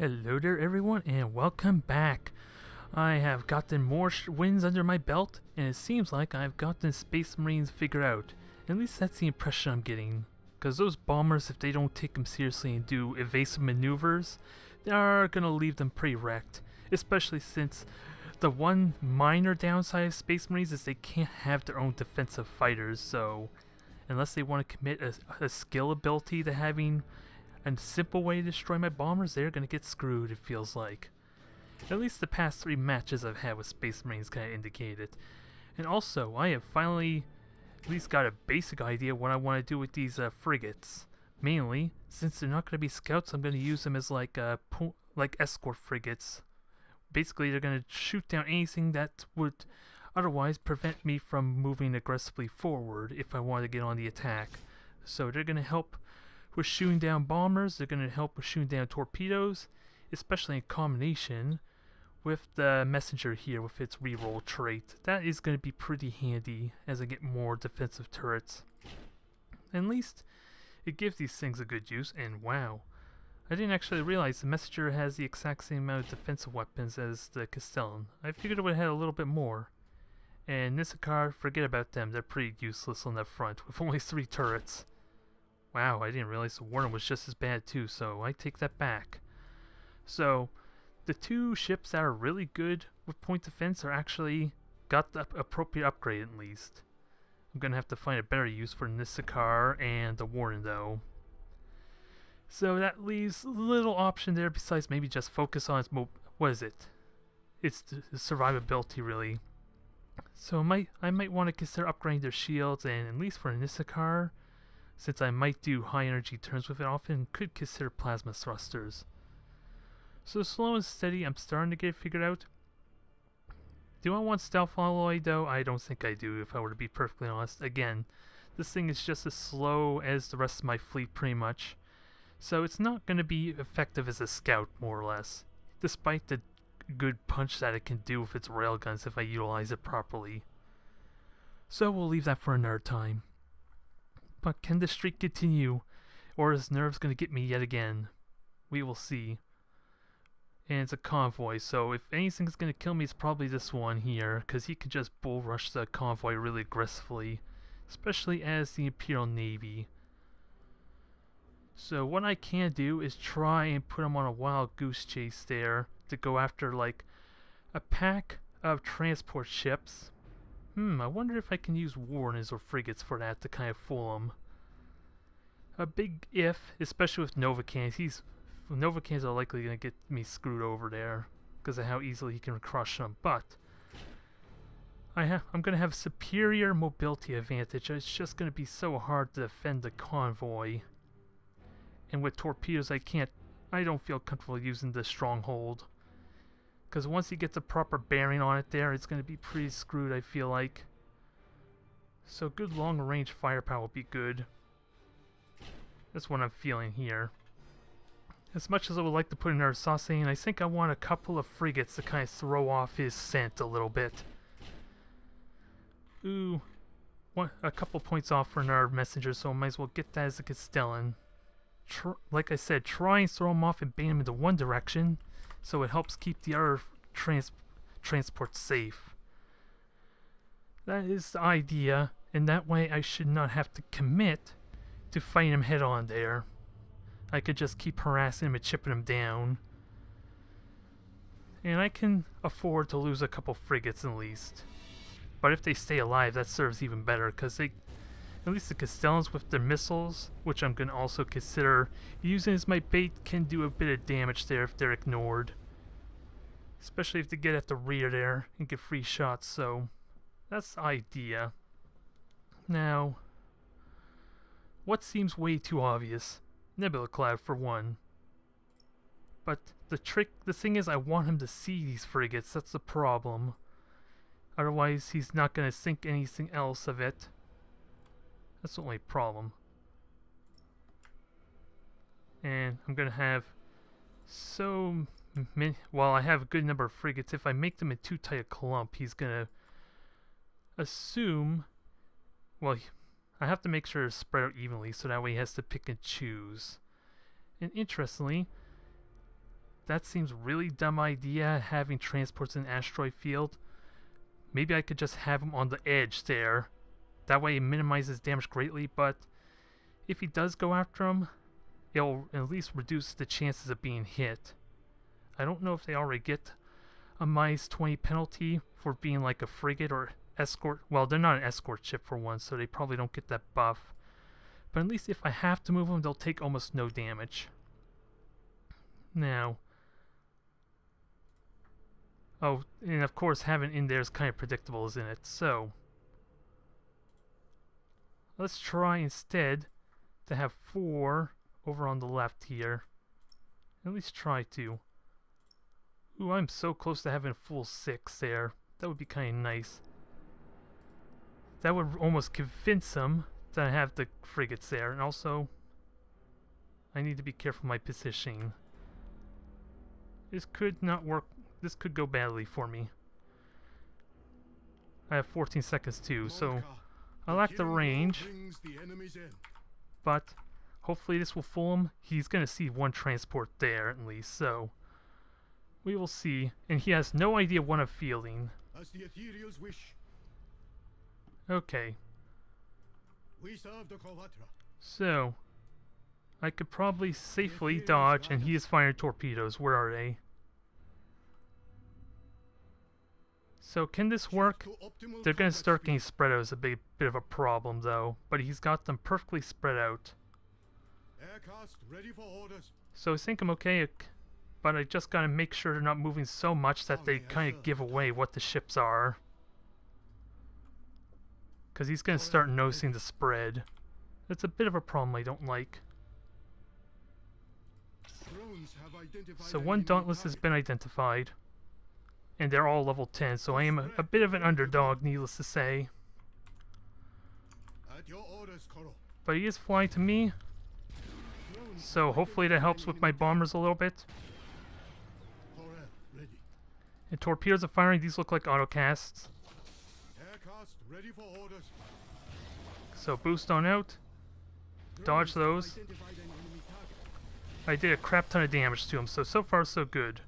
Hello there everyone and welcome back. I have gotten more wins under my belt and it seems like I've gotten Space Marines figured out. At least that's the impression I'm getting. Because those bombers, if they don't take them seriously and do evasive maneuvers, they are going to leave them pretty wrecked. Especially since the one minor downside of Space Marines is they can't have their own defensive fighters, so unless they want to commit a skill ability to having a simple way to destroy my bombers, they're gonna get screwed, it feels like. At least the past 3 matches I've had with Space Marines kinda indicate it. And also, I have finally at least got a basic idea what I want to do with these frigates. Mainly, since they're not gonna be scouts, I'm gonna use them as like escort frigates. Basically, they're gonna shoot down anything that would otherwise prevent me from moving aggressively forward if I want to get on the attack. So they're gonna help with shooting down bombers, they're going to help with shooting down torpedoes, especially in combination with the messenger here with its reroll trait. That is going to be pretty handy as I get more defensive turrets. At least it gives these things a good use, and wow, I didn't actually realize the messenger has the exact same amount of defensive weapons as the Castellan. I figured it would have had a little bit more. And Nisakar, forget about them, they're pretty useless on that front with only 3 turrets. Wow, I didn't realize the Warden was just as bad too, so I take that back. So, the 2 ships that are really good with point defense are actually got the appropriate upgrade at least. I'm gonna have to find a better use for Nisakar and the Warden though. So that leaves a little option there besides maybe just focus on its what is it? It's the survivability really. So I might want to consider upgrading their shields, and at least for Nisakar, since I might do high energy turns with it often, could consider plasma thrusters. So slow and steady, I'm starting to get it figured out. Do I want stealth alloy though? I don't think I do, if I were to be perfectly honest. Again, this thing is just as slow as the rest of my fleet pretty much. So it's not going to be effective as a scout more or less, despite the good punch that it can do with its railguns if I utilize it properly. So we'll leave that for another time. But can the streak continue, or is nerves going to get me yet again? We will see. And it's a convoy, so if anything's going to kill me, it's probably this one here, because he can just bull rush the convoy really aggressively, especially as the Imperial Navy. So what I can do is try and put him on a wild goose chase there to go after like a pack of transport ships. I wonder if I can use Wardens or frigates for that to kind of fool him. A big if, especially with Novacans. Novacans are likely going to get me screwed over there because of how easily he can crush them. But I'm going to have superior mobility advantage. It's just going to be so hard to defend the convoy. And with torpedoes, I don't feel comfortable using the stronghold. Because once he gets a proper bearing on it there, it's going to be pretty screwed, I feel like. So good long-range firepower will be good. That's what I'm feeling here. As much as I would like to put another Sausane, I think I want a couple of frigates to kind of throw off his scent a little bit. Ooh, a couple points off for another messenger, so I might as well get that as a Castellan. Like I said, try and throw him off and bait him into one direction, so it helps keep the other transport safe. That is the idea, and that way I should not have to commit to fighting him head on there. I could just keep harassing him and chipping him down. And I can afford to lose a couple frigates at least. But if they stay alive, that serves even better, because at least the Castellans with their missiles, which I'm going to also consider using as my bait, can do a bit of damage there if they're ignored. Especially if they get at the rear there and get free shots, so that's the idea. Now, what seems way too obvious? Nebula Cloud for one. But the thing is I want him to see these frigates, that's the problem. Otherwise he's not going to think anything else of it. That's the only problem. And I'm going to have so many, well, I have a good number of frigates. If I make them in too tight a clump, he's going to assume, well, I have to make sure it's spread out evenly so that way he has to pick and choose. And interestingly, that seems really dumb idea, having transports in an asteroid field. Maybe I could just have him on the edge there. That way it minimizes damage greatly, but if he does go after him, it'll at least reduce the chances of being hit. I don't know if they already get a -20 penalty for being like a frigate or escort. Well, they're not an escort ship for one, so they probably don't get that buff. But at least if I have to move them, they'll take almost no damage. Now, oh, and of course having in there is kind of predictable, isn't it? So, let's try instead to have 4 over on the left here. At least try to. Ooh, I'm so close to having a full 6 there. That would be kind of nice. That would almost convince them that I have the frigates there. And also, I need to be careful of my positioning. This could not work. This could go badly for me. I have 14 seconds too, so I lack the range. But hopefully this will fool him. He's going to see one transport there at least, so we will see. And he has no idea what I'm fielding. As the Ethereals wish. Okay. We serve the Kovatra. So, I could probably safely dodge, and he is firing torpedoes. Where are they? So, can this work? They're going to start getting spread out. It's a bit of a problem, though. But he's got them perfectly spread out. Aircast ready for orders. So, I think I'm okay. But I just got to make sure they're not moving so much that they kind of give away what the ships are. Because he's going to start noticing the spread. That's a bit of a problem I don't like. So one Dauntless has been identified. And they're all level 10, so I am a bit of an underdog, needless to say. But he is flying to me. So hopefully that helps with my bombers a little bit. And torpedoes are firing. These look like autocasts. So boost on out. Dodge those. I did a crap ton of damage to him, so far so good.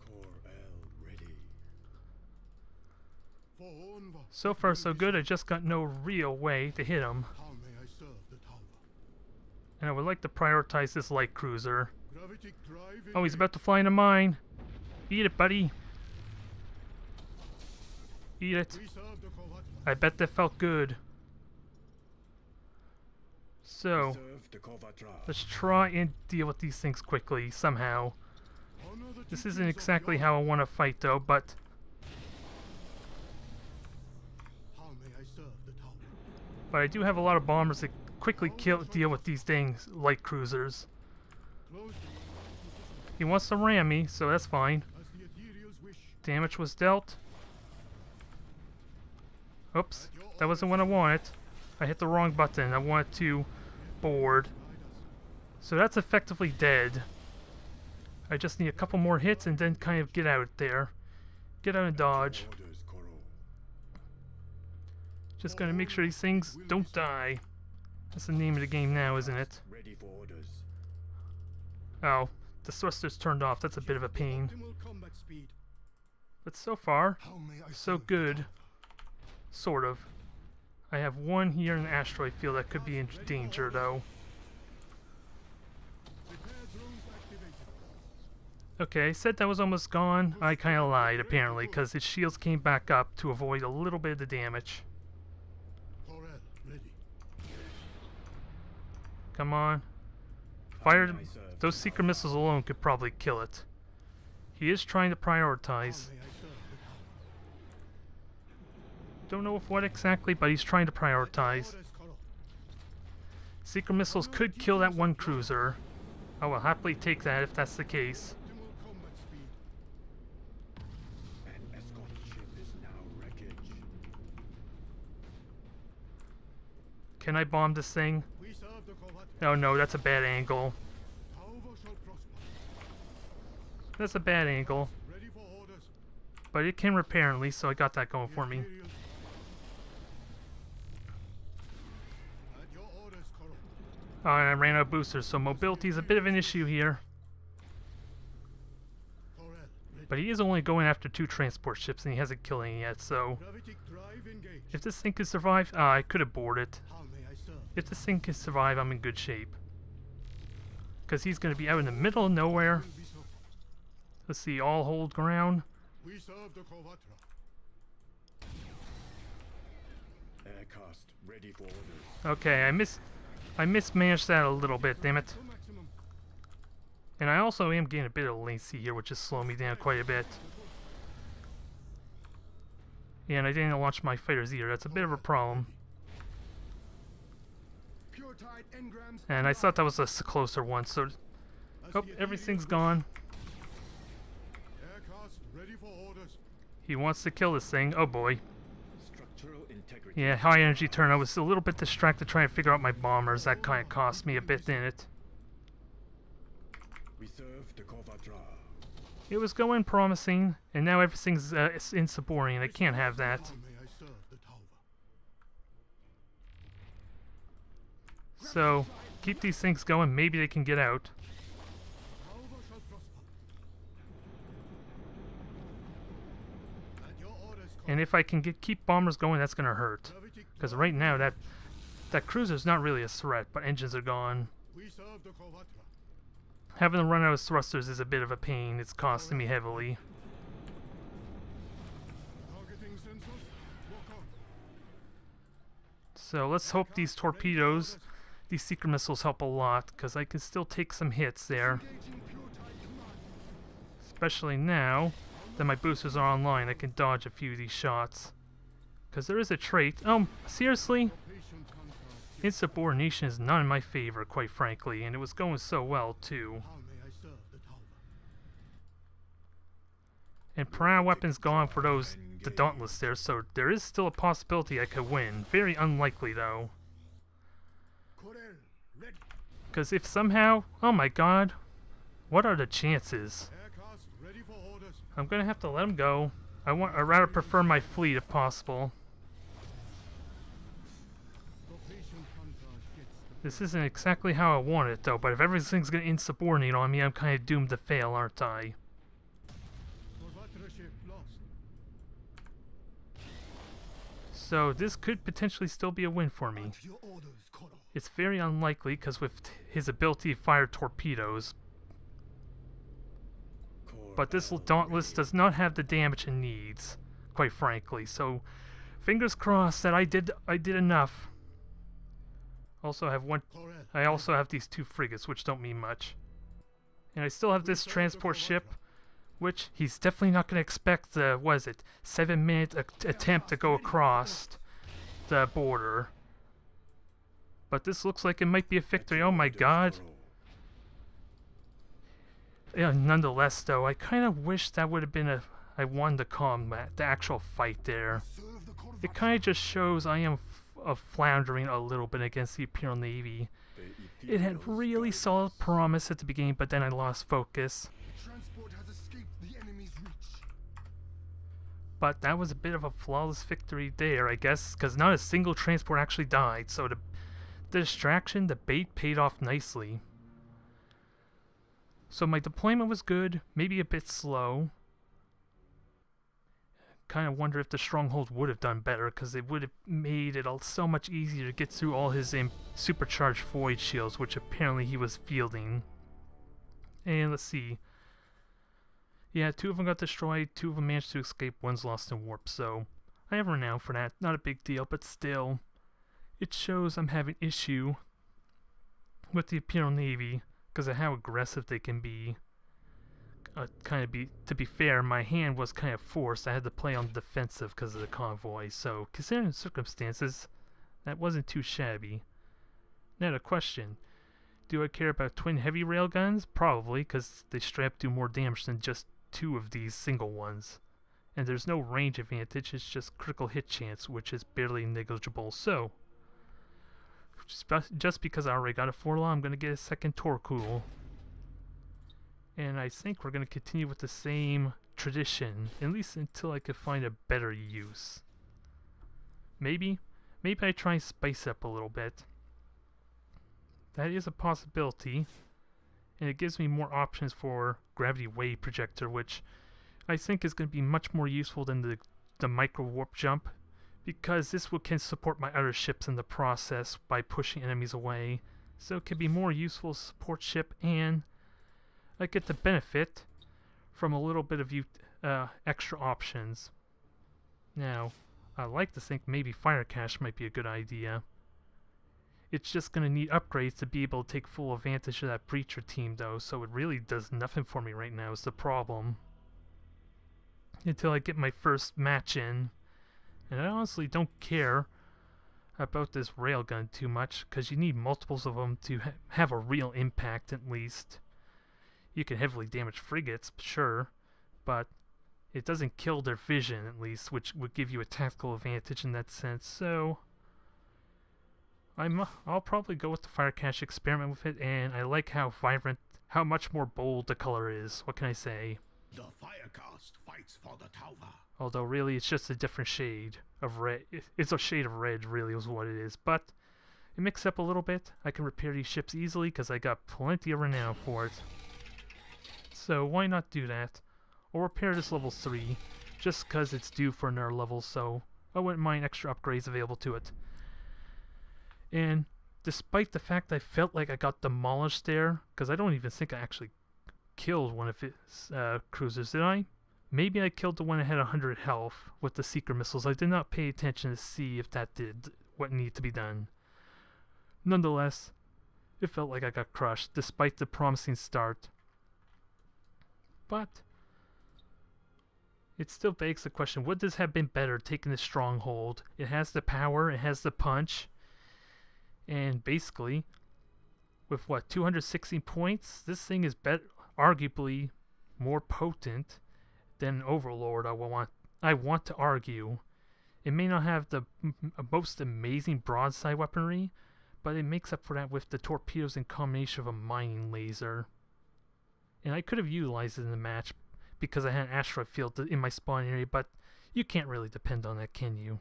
So far so good, I just got no real way to hit him. And I would like to prioritize this light cruiser. Oh, he's about to fly into mine. Eat it, buddy. Eat it. I bet that felt good. So, let's try and deal with these things quickly, somehow. This isn't exactly how I want to fight, though, but I do have a lot of bombers that quickly deal with these things, light cruisers. He wants to ram me, so that's fine. Damage was dealt. Oops, that wasn't what I wanted. I hit the wrong button. I wanted to board. So that's effectively dead. I just need a couple more hits and then kind of get out there. Get out and dodge. Just gotta make sure these things don't die. That's the name of the game now, isn't it? Oh, the thrusters turned off. That's a bit of a pain. But so far, so good. Sort of. I have one here in the asteroid field that could be in danger, though. Okay, I said that was almost gone. I kind of lied, apparently, because his shields came back up to avoid a little bit of the damage. Come on. Fire. Those secret missiles alone could probably kill it. He is trying to prioritize. Don't know of what exactly, but he's trying to prioritize. Secret missiles could kill that one cruiser. I will happily take that if that's the case. Can I bomb this thing? Oh no, that's a bad angle. That's a bad angle. But it can repair at least, so I got that going for me. Oh, and I ran out of boosters, so mobility is a bit of an issue here. But he is only going after 2 transport ships and he hasn't killed any yet, so... Gravitic drive engaged. If this thing can survive... I could have boarded it. How may I serve? If this thing can survive, I'm in good shape. Because he's going to be out in the middle of nowhere. Will be so. Let's see, all hold ground. We serve the Covatra. Aircast ready for orders. Okay, I mismanaged that a little bit, damn it. To maximum. And I also am getting a bit of latency here, which is slowing me down quite a bit. Yeah, and I didn't launch my fighters either. That's a bit of a problem. Pure tide engrams. And I thought that was a closer one, so... Oh, everything's gone. Aircast ready for orders. He wants to kill this thing. Oh boy. Structural integrity. Yeah, high energy turn. I was a little bit distracted trying to figure out my bombers. That kind of cost me a bit, didn't it? We serve the Covatra. It was going promising, and now everything's insubordinate. I can't have that. How may I serve the Tauva? So, keep these things going. Maybe they can get out. Tauva shall prosper. At your orders, And if I can keep bombers going, that's gonna hurt. Gravitic Because drive right now, engaged. that cruiser's not really a threat, but engines are gone. We serve the Covatra. Having to run out of thrusters is a bit of a pain. It's costing me heavily. Targeting sensors. Walk on. So let's hope these torpedoes, these secret missiles help a lot, because I can still take some hits there. Engaging pure tide command. Especially now that my boosters are online, I can dodge a few of these shots. Because there is a trait. Seriously? Patient contact. Insubordination is not in my favor, quite frankly, and it was going so well, too. How may I serve the Tauva? And prior weapons gone for those, the Dauntless there, so there is still a possibility I could win. Very unlikely, though. Corel, ready. Because if somehow... Oh my god. What are the chances? Aircast ready for orders. I'm gonna have to let him go. I'd rather prefer my fleet if possible. The patient contact gets the This isn't exactly how I want it, though, but if everything's gonna insubordinate on me, I'm kinda doomed to fail, aren't I? Covatra ship lost. So this could potentially still be a win for me. At your orders, Coral. It's very unlikely, because with his ability to fire torpedoes, but this Dauntless does not have the damage it needs, quite frankly. So, fingers crossed that I did enough. Also have one. Corel. I also have these 2 frigates, which don't mean much, and I still have this transport ship, which he's definitely not going to expect the 7-minute attempt to go across the border. But this looks like it might be a victory. Oh my god. Yeah, nonetheless, though, I kind of wish that would have been I won the combat, the actual fight there. Serve the Corvatra. It kind of just shows I am floundering a little bit against the Imperial Navy. It had really solid promise at the beginning, but then I lost focus. Transport has escaped the enemy's reach. But that was a bit of a flawless victory there, I guess, because not a single transport actually died, so the distraction, the bait paid off nicely. So my deployment was good, maybe a bit slow. Kind of wonder if the stronghold would have done better, because it would have made it so much easier to get through all his supercharged void shields, which apparently he was fielding. And let's see. Yeah, 2 of them got destroyed, 2 of them managed to escape, 1's lost in warp, so I have renown for that. Not a big deal, but still. It shows I'm having issue with the Imperial Navy, because of how aggressive they can be. To be fair, my hand was kind of forced. I had to play on the defensive because of the convoy, so considering the circumstances, that wasn't too shabby. Now the question, do I care about twin heavy railguns? Probably, because they straight up do more damage than just 2 of these single ones. And there's no range advantage, it's just critical hit chance, which is barely negligible, so... Just because I already got a Forlaw, I'm going to get a second Torkool. And I think we're going to continue with the same tradition, at least until I could find a better use. Maybe I try and spice up a little bit. That is a possibility. And it gives me more options for gravity wave projector, which I think is going to be much more useful than the micro warp jump, because this can support my other ships in the process by pushing enemies away. So it can be more useful as a support ship, and I get the benefit from a little bit of extra options. Now, I like to think maybe Fire Cache might be a good idea. It's just going to need upgrades to be able to take full advantage of that Breacher team though, so it really does nothing for me right now is the problem. Until I get my first match in. And I honestly don't care about this railgun too much, because you need multiples of them to have a real impact at least. You can heavily damage frigates, sure, but it doesn't kill their vision at least, which would give you a tactical advantage in that sense, so I'll probably go with the Fire Cache, experiment with it, and I like how vibrant, how much more bold the color is. What can I say? The Firecast fights for the tower. Although really it's just a different shade of red. It's a shade of red really is what it is, but it mixes up a little bit. I can repair these ships easily because I got plenty of renown for it. So why not do that? Or repair this level 3, just because it's due for another level, so I wouldn't mind extra upgrades available to it. And despite the fact I felt like I got demolished there, because I don't even think I actually killed one of its cruisers, did I? Maybe I killed the one that had 100 health with the seeker missiles. I did not pay attention to see if that did what needed to be done. Nonetheless, it felt like I got crushed, despite the promising start. But it still begs the question, would this have been better taking the stronghold? It has the power, it has the punch, and basically, with what, 216 points, this thing is arguably more potent than Overlord. I want to argue. It may not have the most amazing broadside weaponry, but it makes up for that with the torpedoes in combination of a mining laser. And I could have utilized it in the match because I had an asteroid field in my spawn area, but you can't really depend on that, can you?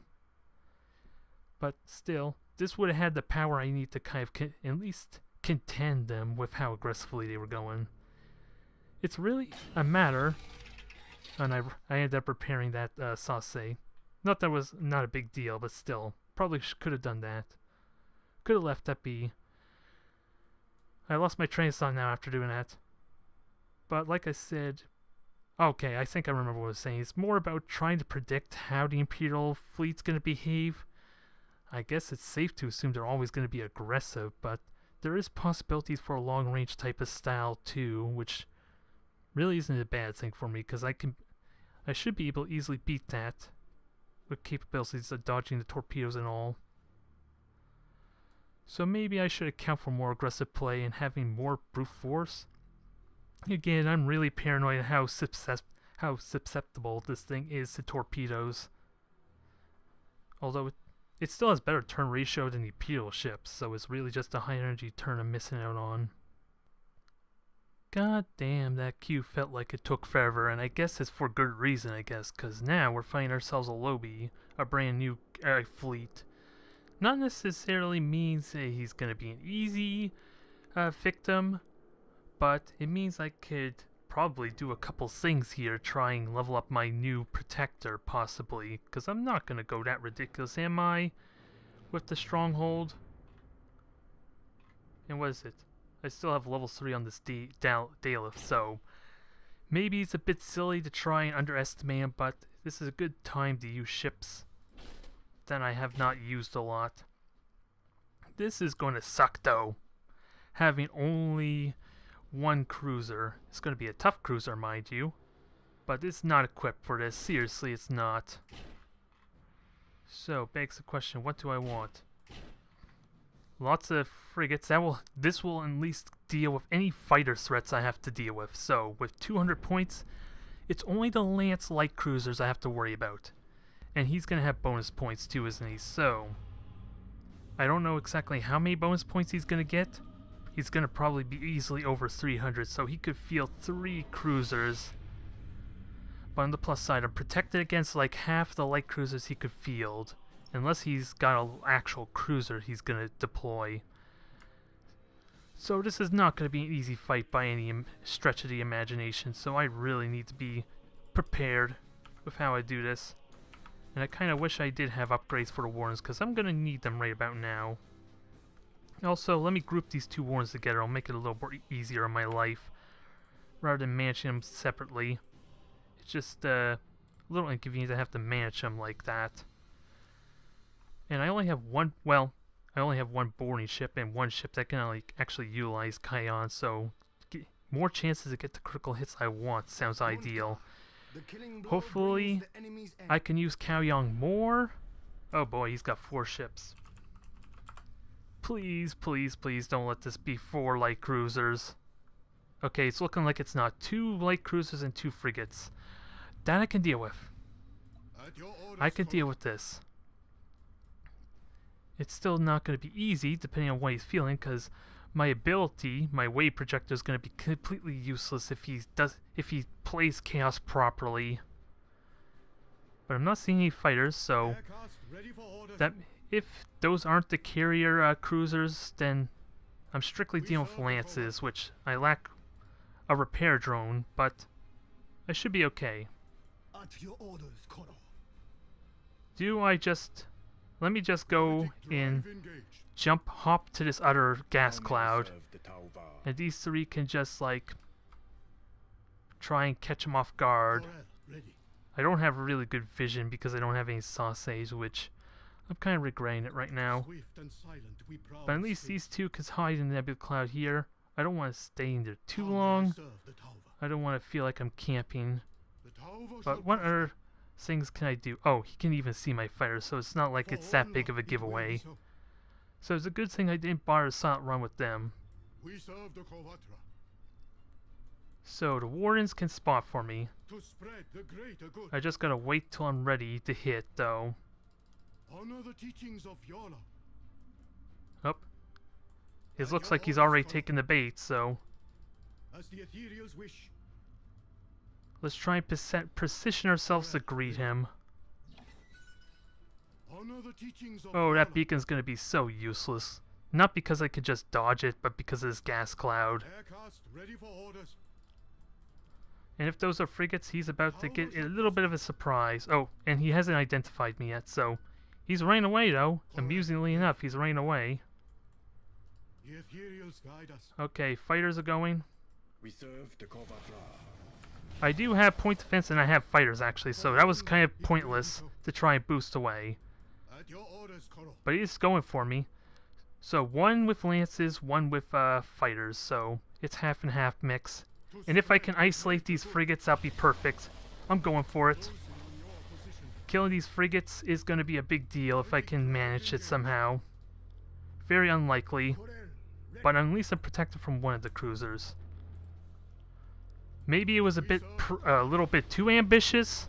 But still, this would have had the power I need to kind of at least contend them with how aggressively they were going. It's really a matter, and I ended up repairing that sauce. Not that it was not a big deal, but still, probably could have done that. Could have left that be. I lost my train of thought now after doing that. But like I said, okay, I think I remember what I was saying. It's more about trying to predict how the Imperial fleet's going to behave. I guess it's safe to assume they're always going to be aggressive, but there is possibilities for a long-range type of style too, which really isn't a bad thing for me, because I should be able to easily beat that with capabilities of dodging the torpedoes and all. So maybe I should account for more aggressive play and having more brute force. Again, I'm really paranoid at how susceptible this thing is to torpedoes. Although it still has better turn ratio than the Imperial ships, so it's really just a high energy turn I'm missing out on. God damn, that queue felt like it took forever, and I guess it's for good reason, because now we're finding ourselves a lobby, a brand new fleet. Not necessarily means that he's going to be an easy victim, but it means I could probably do a couple things here, trying level up my new protector, possibly, because I'm not going to go that ridiculous, am I? With the stronghold. And what is it? I still have level 3 on this Daleth, so maybe it's a bit silly to try and underestimate him, but this is a good time to use ships that I have not used a lot. This is going to suck though, having only one cruiser. It's going to be a tough cruiser, mind you, but it's not equipped for this. Seriously, it's not. So, begs the question, what do I want? Lots of frigates. This will at least deal with any fighter threats I have to deal with. So, with 200 points, it's only the Lance light cruisers I have to worry about. And he's going to have bonus points too, isn't he? So, I don't know exactly how many bonus points he's going to get. He's going to probably be easily over 300, so he could field 3 cruisers. But on the plus side, I'm protected against like half the light cruisers he could field. Unless he's got an actual cruiser he's going to deploy. So this is not going to be an easy fight by any stretch of the imagination, so I really need to be prepared with how I do this. And I kind of wish I did have upgrades for the warrants, because I'm going to need them right about now. Also, let me group these two warrants together. I'll make it a little more easier in my life, rather than managing them separately. It's just a little inconvenient to have to manage them like that. And I only have one, well, I only have one boarding ship and one ship that can like actually utilize Kion, so more chances to get the critical hits I want sounds ideal. Hopefully, I can use Kaoyong more. Oh boy, he's got 4 ships. Please, please, please don't let this be 4 light cruisers. Okay, it's looking like it's not. 2 light cruisers and 2 frigates. That I can deal with. I can deal with this. It's still not going to be easy, depending on what he's feeling, because my ability, my wave projector, is going to be completely useless if he plays chaos properly. But I'm not seeing any fighters, so that if those aren't the carrier cruisers, then I'm strictly dealing with lances, which I lack a repair drone, but I should be okay. Do I just... Let me just go and hop to this other gas cloud, and these 3 can just like try and catch him off guard. I don't have really good vision because I don't have any sausage, which I'm kind of regretting it right now. But at least these 2 can hide in the nebula cloud here. I don't want to stay in there too long. I don't want to feel like I'm camping. But what other things can I do? Oh, he can even see my fighters, so it's not like it's that big of a giveaway. So it's a good thing I didn't bother a silent run with them. So the Wardens can spot for me. I just gotta wait till I'm ready to hit, though. Oh. It looks like he's already taken the bait, so... Let's try and position ourselves to greet him. Oh, that beacon's gonna be so useless. Not because I could just dodge it, but because of this gas cloud. And if those are frigates, he's about to get a little bit of a surprise. Oh, and he hasn't identified me yet, so... He's running away, though. Amusingly enough, he's running away. Okay, fighters are going. I do have point defense and I have fighters, actually, so that was kind of pointless to try and boost away. But he's going for me. So 1 with lances, 1 with fighters, so it's half and half mix. And if I can isolate these frigates, that'll be perfect. I'm going for it. Killing these frigates is going to be a big deal if I can manage it somehow. Very unlikely, but at least I'm protected from one of the cruisers. Maybe it was a little bit too ambitious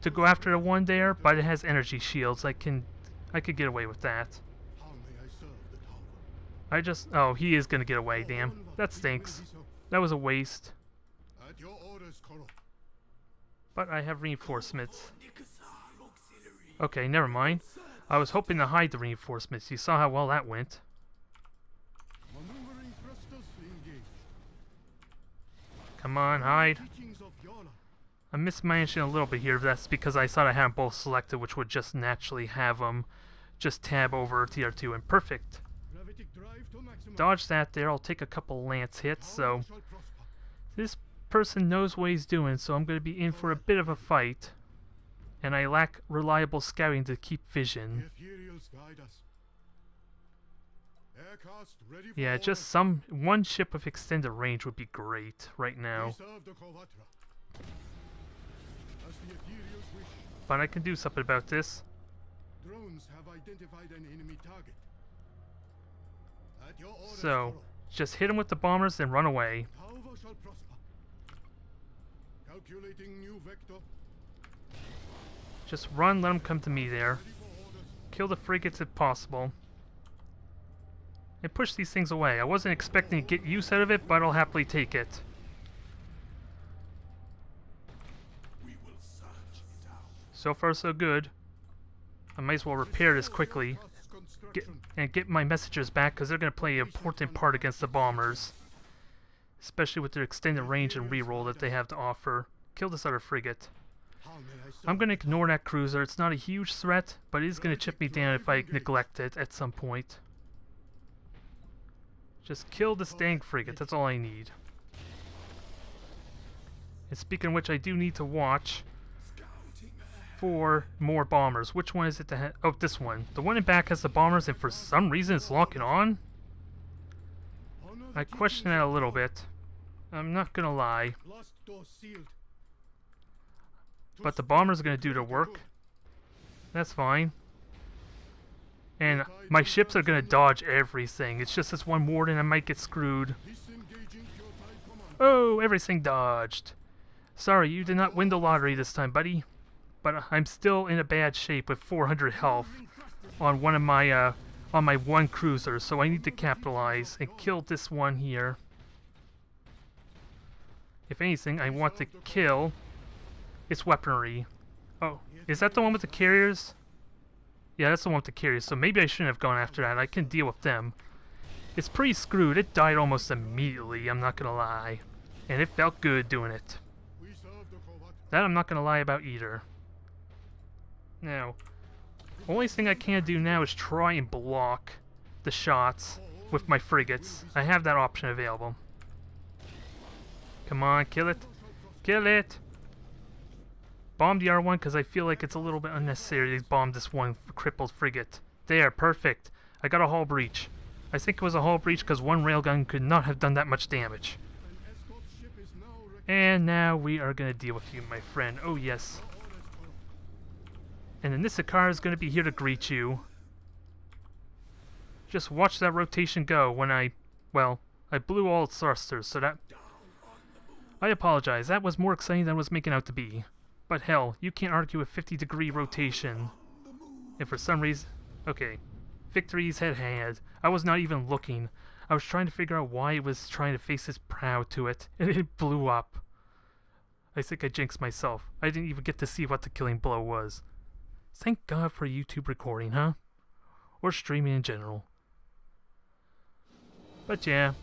to go after the one there, but it has energy shields. I could get away with that. Oh, he is gonna get away. Damn, that stinks. That was a waste. But I have reinforcements. Okay, never mind. I was hoping to hide the reinforcements. You saw how well that went. Come on, hide. I mismanaged a little bit here. That's because I thought I had them both selected, which would just naturally have them just tab over TR2 and perfect. Dodge that there. I'll take a couple lance hits, so this person knows what he's doing, so I'm going to be in for a bit of a fight. And I lack reliable scouting to keep vision. Yeah, just one ship with extended range would be great right now. But I can do something about this. So, just hit him with the bombers and run away. Just run, let him come to me there. Kill the frigates if possible. And push these things away. I wasn't expecting to get use out of it, but I'll happily take it. So far so good. I might as well repair this quickly. Get my messengers back, because they're going to play an important part against the bombers. Especially with their extended range and reroll that they have to offer. Kill this other frigate. I'm going to ignore that cruiser. It's not a huge threat, but it is going to chip me down if I neglect it at some point. Just kill this dang frigate. That's all I need. And speaking of which, I do need to watch for more bombers. Which one is it to oh, this one. The one in back has the bombers, and for some reason it's locking on. I question that a little bit. I'm not gonna lie. But the bombers are gonna do the work. That's fine. And my ships are gonna dodge everything. It's just this one warden, I might get screwed. Oh, everything dodged. Sorry, you did not win the lottery this time, buddy. But I'm still in a bad shape with 400 health on one of my on my one cruiser, so I need to capitalize and kill this one here. If anything, I want to kill its weaponry. Oh, is that the one with the carriers? Yeah, that's the one with the carriers, so maybe I shouldn't have gone after that. I can deal with them. It's pretty screwed. It died almost immediately, I'm not gonna lie. And it felt good doing it. That I'm not gonna lie about either. Now, only thing I can do now is try and block the shots with my frigates. I have that option available. Come on, kill it. Kill it! Bomb the R1 because I feel like it's a little bit unnecessary to bomb this one crippled frigate. There, perfect. I got a hull breach. I think it was a hull breach because one railgun could not have done that much damage. And now we are going to deal with you, my friend. Oh, yes. And the Nisakar is going to be here to greet you. Just watch that rotation go when I blew all its thrusters, so that... I apologize, that was more exciting than it was making out to be. But hell, you can't argue with 50-degree rotation. And for some reason... Okay. Victories at hand. I was not even looking. I was trying to figure out why it was trying to face its prow to it, and it blew up. I think I jinxed myself. I didn't even get to see what the killing blow was. Thank God for YouTube recording, huh? Or streaming in general. But yeah,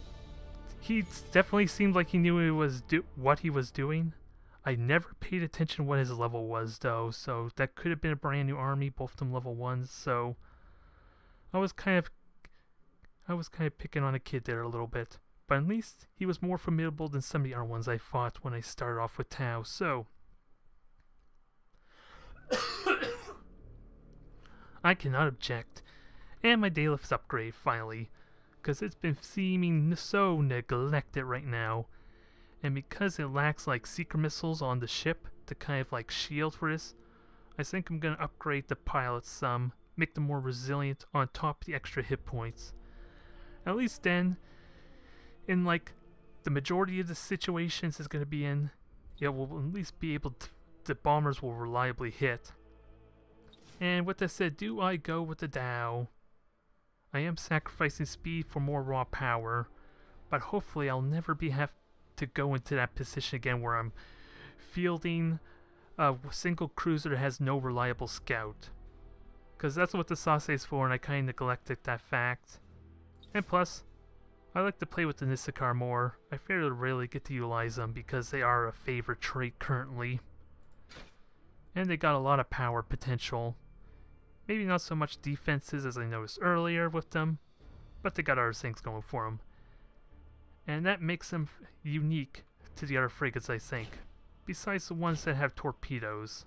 he definitely seemed like he knew what he was doing. I never paid attention what his level was, though, so that could have been a brand new army, both of them level 1s, so I was kind of picking on a kid there a little bit. But at least he was more formidable than some of the other ones I fought when I started off with Tau, so I cannot object. And my Daylif's upgrade, finally, because it's been seeming so neglected right now. And because it lacks like seeker missiles on the ship to kind of like shield for this, I think I'm going to upgrade the pilots some, make them more resilient on top of the extra hit points. At least then, in like the majority of the situations it's going to be in, it will at least be able to, the bombers will reliably hit. And with that said, do I go with the Dow? I am sacrificing speed for more raw power, but hopefully I'll never have to go into that position again where I'm fielding a single cruiser that has no reliable scout. Because that's what the Sase is for, and I kind of neglected that fact. And plus, I like to play with the Nisakar more. I fairly rarely get to utilize them because they are a favorite trait currently. And they got a lot of power potential. Maybe not so much defenses as I noticed earlier with them, but they got other things going for them. And that makes them unique to the other frigates, I think. Besides the ones that have torpedoes.